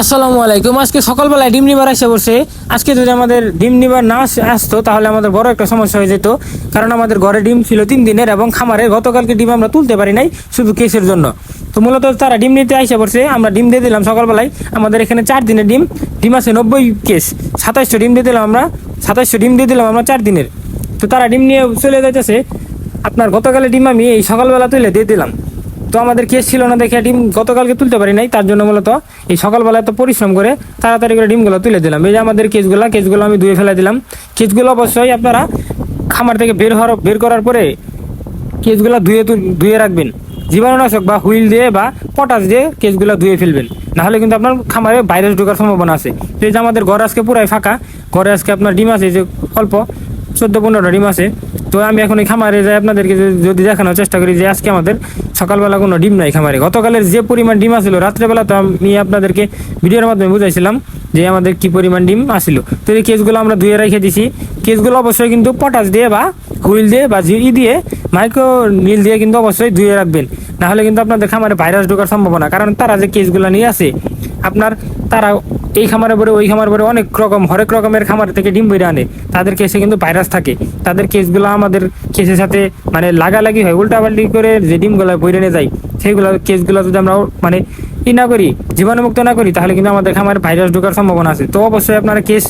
আসসালামু আলাইকুম। আজকে সকালবেলায় ডিম নিবার এসে বসে। আজকে যদি আমাদের ডিম নিবার না আসতো তাহলে আমাদের বড় একটা সমস্যা হয়ে যেত, কারণ আমাদের ঘরে ডিম ছিল 3 দিনের এবং খামারে গতকালকে ডিম আমরা তুলতে পারি নাই শুধু কেসের জন্য। তো মূলত তারা ডিম নিতে এসে পড়ছে, আমরা ডিম দিয়ে দিলাম সকালবেলায়। আমাদের এখানে 4 দিনের ডিম ডিম আছে 90 কেস, 2700 ডিম দিয়ে দিলাম আমরা, 2700 ডিম দিয়ে দিলাম আমরা 4 দিনের। তো তারা ডিম নিয়ে চলে যাইতেছে। আপনার গতকালের ডিম আমি এই সকালবেলা তুলে দিয়ে দিলাম। তো আমাদের কেস ছিল না দেখে ডিম গতকালকে তুলতে পারি নাই, তার জন্য মূলত এই সকালবেলা তো পরিশ্রম করে তাড়াতাড়ি করে ডিমগুলো তুলে দিলাম। এই যে আমাদের কেসগুলো আমি ধুয়ে ফেলে দিলাম। কেসগুলো অবশ্যই আপনারা খামার থেকে বের করার পরে কেসগুলো ধুয়ে রাখবেন। জীবাণুনাশক বা হুইল দিয়ে বা পটাশ দিয়ে কেসগুলো ধুয়ে ফেলবেন, নাহলে কিন্তু আপনার খামারে ভাইরাস ঢোকার সম্ভাবনা আছে। তো এই যে আমাদের ঘর আজকে পুরাই ফাঁকা, ঘরে আজকে আপনার ডিম আছে যে অল্প 14-15টা ডিম আছে। তো আমি এখন এই খামারে যাই আপনাদেরকে যদি দেখানোর চেষ্টা করি যে আজকে আমাদের সকালবেলা কোনো ডিম নাই খামারে। গতকালের যে পরিমাণ ডিম আসছিল রাত্রেবেলা, তো আমি আপনাদেরকে ভিডিওর মাধ্যমে বুঝাইছিলাম যে আমাদের কি পরিমাণ ডিম আসছিল। তো এই কেসগুলো আমরা ধুয়ে রেখে দিছি। কেসগুলো অবশ্যই কিন্তু পটাশ দিয়ে বা হুইল দিয়ে বা দিয়ে মাইক্রো নীল দিয়ে কিন্তু অবশ্যই ধুয়ে রাখবেন, নাহলে কিন্তু আপনাদের খামারে ভাইরাস ঢোকার সম্ভাবনা। কারণ তারা যে কেসগুলো নিয়ে আসে আপনার, তারা এই খামারে পরে ওই খামার পরে হরেক রকমের খামার থেকে ডিম বইরে আনে, তাদের কেসে কিন্তু ভাইরাস থাকে। তাদের কেসগুলো আমাদের কেসের সাথে মানে লাগালাগি হয়, উল্টাপাল্টি করে যে ডিমগুলো বইরে নিয়ে যায় সেইগুলো কেসগুলো যদি আমরা মানে না করি, জীবাণুমুক্ত না করি, তাহলে কিন্তু আমাদের খামারে ভাইরাস ঢোকার সম্ভাবনা আছে। তো অবশ্যই আপনারা কেস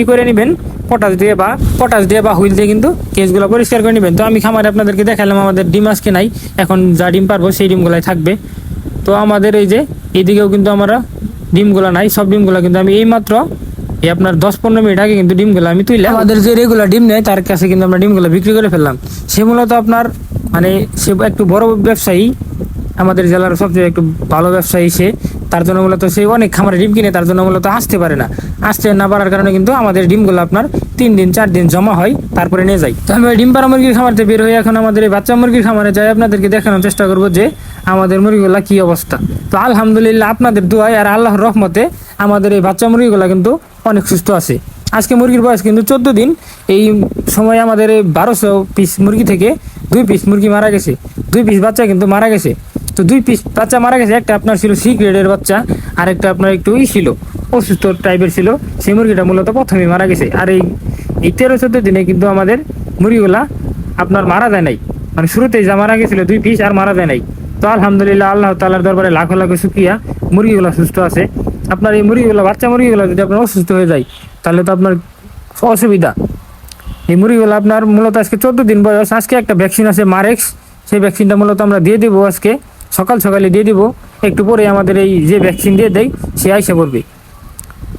করে নেবেন পটাশ দিয়ে বা হুইল দিয়ে কিন্তু কেসগুলো পরিষ্কার করে নেবেন। তো আমি খামারে আপনাদেরকে দেখালাম আমাদের ডিম আজকে নাই, এখন যা ডিম পারবো সেই ডিমগুলাই থাকবে। তো আমাদের এই যে এইদিকেও কিন্তু আমরা ডিমগুলো নাই, সব ডিমগুলো কিন্তু আমি এইমাত্র এই আপনার 10-15 মিনিট আগে কিন্তু ডিমগুলো আমি তুইলে আমাদের যে রেগুলার ডিম নেয় তার কাছে কিন্তু আমরা ডিমগুলো বিক্রি করে ফেললাম। সে মূলত আপনার মানে সে একটু বড় ব্যবসায়ী, আমাদের জেলার সবচেয়ে একটু ভালো ব্যবসায়ী সে। তার জন্য মূলত সে অনেক খামারে ডিম কিনে, তার জন্য মূলত আসতে না পারার কারণে কিন্তু আমাদের ডিমগুলো আপনার 3-4 দিন জমা হয়, তারপরে নিয়ে যাই। তো আমি ডিম পাড়া মুরগির খামারতে বের হয়ে এখন আমাদের এই বাচ্চা মুরগির খামারে যাই, আপনাদেরকে দেখানোর চেষ্টা করবো যে আমাদের মুরগিগুলা কি অবস্থা। তো আলহামদুলিল্লাহ আপনাদের দোয়ায় আর আল্লাহর রহমতে আমাদের এই বাচ্চা মুরগিগুলা কিন্তু অনেক সুস্থ আছে। আজকে মুরগির বয়স কিন্তু 14 দিন। এই সময় আমাদের এই 1200 পিস মুরগি থেকে 2 পিস মুরগি মারা গেছে, 2 পিস বাচ্চা কিন্তু মারা গেছে। তো 2 পিস বাচ্চা মারা গেছে, একটা আপনার ছিল সি গ্রেডের বাচ্চা, আর একটা আপনার একটু ছিল অসুস্থ টাইপের ছিল। সেই মুরগিটা মূলত প্রথমেই মারা গেছে। আর এই 13-14 দিনে কিন্তু আমাদের মুরগিগুলা আপনার মারা যায় নাই, মানে শুরুতেই যা মারা গেছিল 2 পিস আর মারা যায় নাই। তো আলহামদুলিল্লাহ আল্লাহ তাআলার দরবারে লাখো লাখো শুকরিয়া, মুরগিগুলো সুস্থ আছে। আপনার এই মুরগিগুলো বাচ্চা মুরগিগুলো যদি আপনার অসুস্থ হয়ে যায় তাহলে তো আপনার অসুবিধা। এই মুরগিগুলো আপনার মূলত আজকে 14 দিন বয়স। আজকে একটা ভ্যাকসিন আছে মারেক্স, সেই ভ্যাকসিনটা মূলত আমরা দিয়ে দিব আজকে সকালে দিয়ে দিব। একটু পরে আমাদের এই যে ভ্যাকসিন দিয়ে দেয় সে আইসা পড়বে।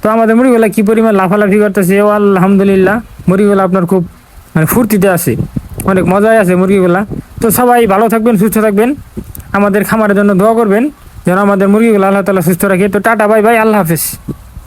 তো আমাদের মুরগিগুলা কি পরিমাণ লাফালাফি করতেছে, ও আলহামদুলিল্লাহ মুরগিগুলো আপনার খুব মানে ফুর্তিতে আছে, অনেক মজায় আছে মুরগিগুলা। তো সবাই ভালো থাকবেন, সুস্থ থাকবেন, আমাদের খামারের জন্য দোয়া করবেন যেন আমাদের মুরগিগুলো আল্লাহ তাআলা সুস্থ রাখে। তো টাটা, বাই বাই, আল্লাহ হাফেজ।